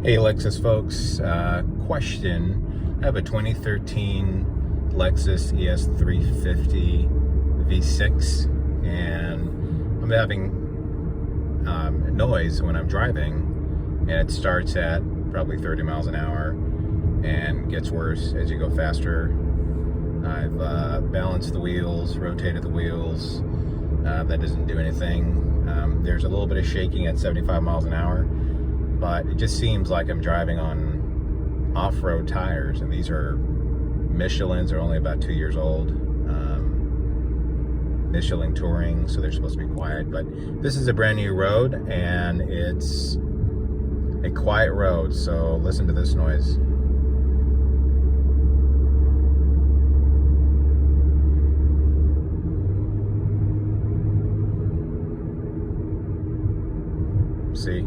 Hey Lexus folks, question. I have a 2013 Lexus ES350 V6 and I'm having noise when I'm driving, and it starts at probably 30 miles an hour and gets worse as you go faster. I've balanced the wheels, rotated the wheels, that doesn't do anything. There's a little bit of shaking at 75 miles an hour, but it just seems like I'm driving on off-road tires, and these are Michelins. They're only about 2 years old. Michelin Touring, so they're supposed to be quiet, but this is a brand new road and it's a quiet road, so listen to this noise. See?